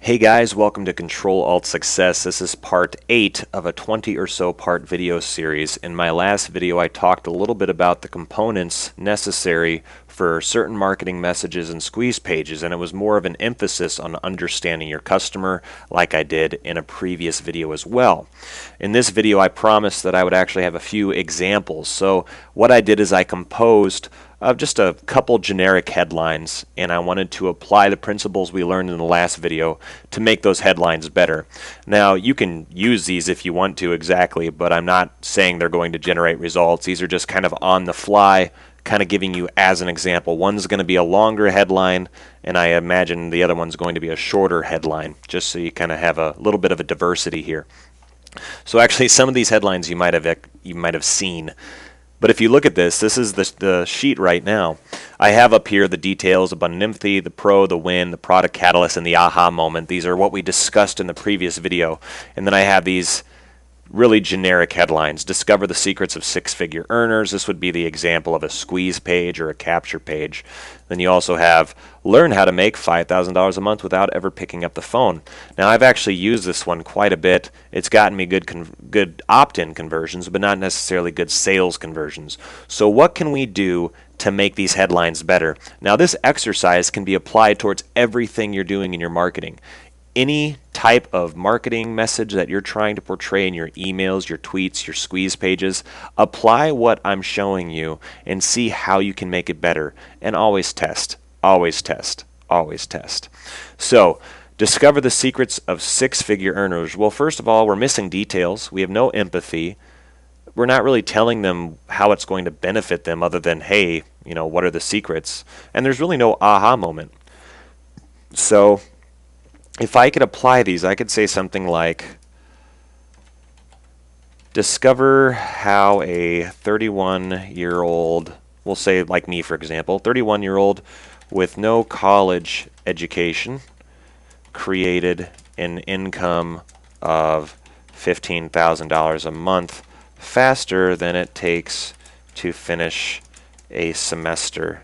Hey guys, welcome to Control Alt Success. This is part 8 of a 20 or so part video series. In my last video I talked a little bit about the components necessary for certain marketing messages and squeeze pages, and it was more of an emphasis on understanding your customer like I did in a previous video as well. In this video I promised that I would actually have a few examples. So what I did is I composed of just a couple generic headlines, and I wanted to apply the principles we learned in the last video to make those headlines better. Now you can use these if you want to exactly, but I'm not saying they're going to generate results. These are just kind of on the fly, kind of giving you as an example. One's going to be a longer headline, and I imagine the other one's going to be a shorter headline, just so you kind of have a little bit of a diversity here. So actually some of these headlines you might have seen. But if you look at this, this is the sheet right now. I have up here the details, abundant empathy, the pro, the win, the product catalyst, and the aha moment. These are what we discussed in the previous video. And then I have these really generic headlines. Discover the secrets of six-figure earners. This would be the example of a squeeze page or a capture page. Then you also have learn how to make $5,000 a month without ever picking up the phone. Now I've actually used this one quite a bit. It's gotten me good opt-in conversions, but not necessarily good sales conversions. So what can we do to make these headlines better? Now this exercise can be applied towards everything you're doing in your marketing. Any type of marketing message that you're trying to portray in your emails, your tweets, your squeeze pages, apply what I'm showing you and see how you can make it better. And always test, always test, always test. So, discover the secrets of six-figure earners. Well, first of all, we're missing details. We have no empathy. We're not really telling them how it's going to benefit them other than, hey, what are the secrets? And there's really no aha moment. So, if I could apply these, I could say something like, discover how a 31-year-old, we'll say like me for example, 31-year-old with no college education created an income of $15,000 a month faster than it takes to finish a semester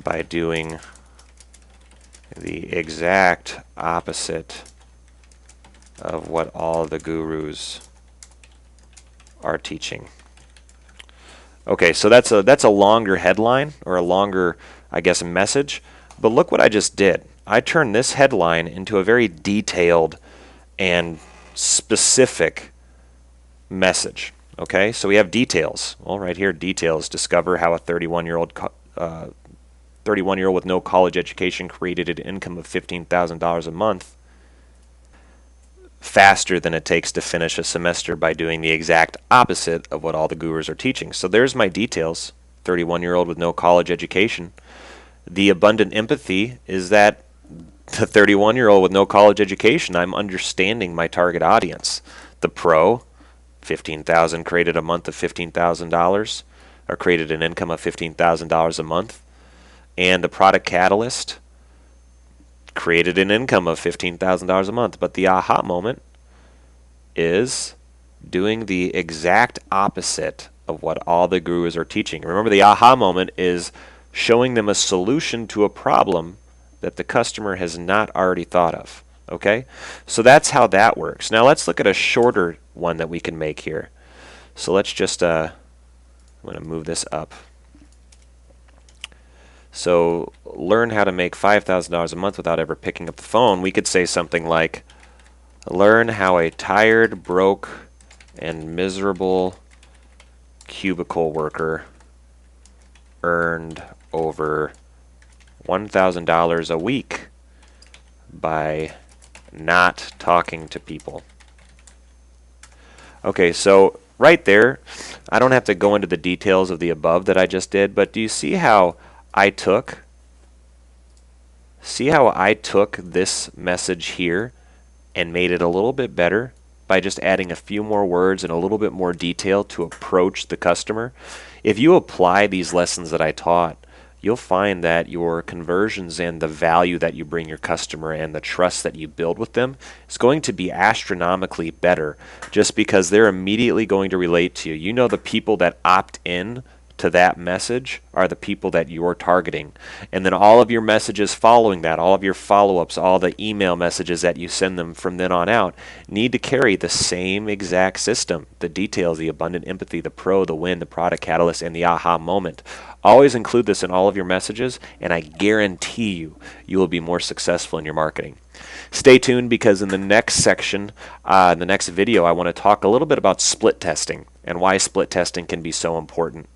by doing the exact opposite of what all the gurus are teaching. Okay, so that's a longer headline, or a longer, I guess, message. But look what I just did. I turned this headline into a very detailed and specific message. Okay, so we have details. Well, right here, details. Discover how a 31-year-old with no college education created an income of $15,000 a month faster than it takes to finish a semester by doing the exact opposite of what all the gurus are teaching. So there's my details. 31-year-old with no college education. The abundant empathy is that the 31-year-old with no college education, I'm understanding my target audience. The pro, 15,000, created a month of $15,000, or created an income of $15,000 a month. And the product catalyst created an income of $15,000 a month. But the aha moment is doing the exact opposite of what all the gurus are teaching. Remember, the aha moment is showing them a solution to a problem that the customer has not already thought of. Okay? So that's how that works. Now let's look at a shorter one that we can make here. So let's just, I'm going to move this up. So learn how to make $5,000 a month without ever picking up the phone. We could say something like, learn how a tired, broke, and miserable cubicle worker earned over $1,000 a week by not talking to people. Okay, so right there, I don't have to go into the details of the above that I just did, but do you see how I took this message here and made it a little bit better by just adding a few more words and a little bit more detail to approach the customer? If you apply these lessons that I taught, you'll find that your conversions and the value that you bring your customer and the trust that you build with them is going to be astronomically better, just because they're immediately going to relate to you. You know, the people that opt in to that message are the people that you're targeting. And then all of your messages following that, all of your follow-ups, all the email messages that you send them from then on out need to carry the same exact system. The details, the abundant empathy, the pro, the win, the product catalyst, and the aha moment. Always include this in all of your messages, and I guarantee you will be more successful in your marketing. Stay tuned, because in the next section, in the next video, I want to talk a little bit about split testing and why split testing can be so important.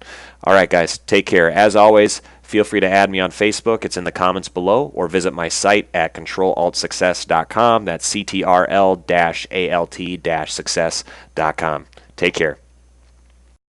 All right, guys, take care. As always, feel free to add me on Facebook. It's in the comments below, or visit my site at ControlAltSuccess.com. That's CTRL-ALT-success.com. Take care.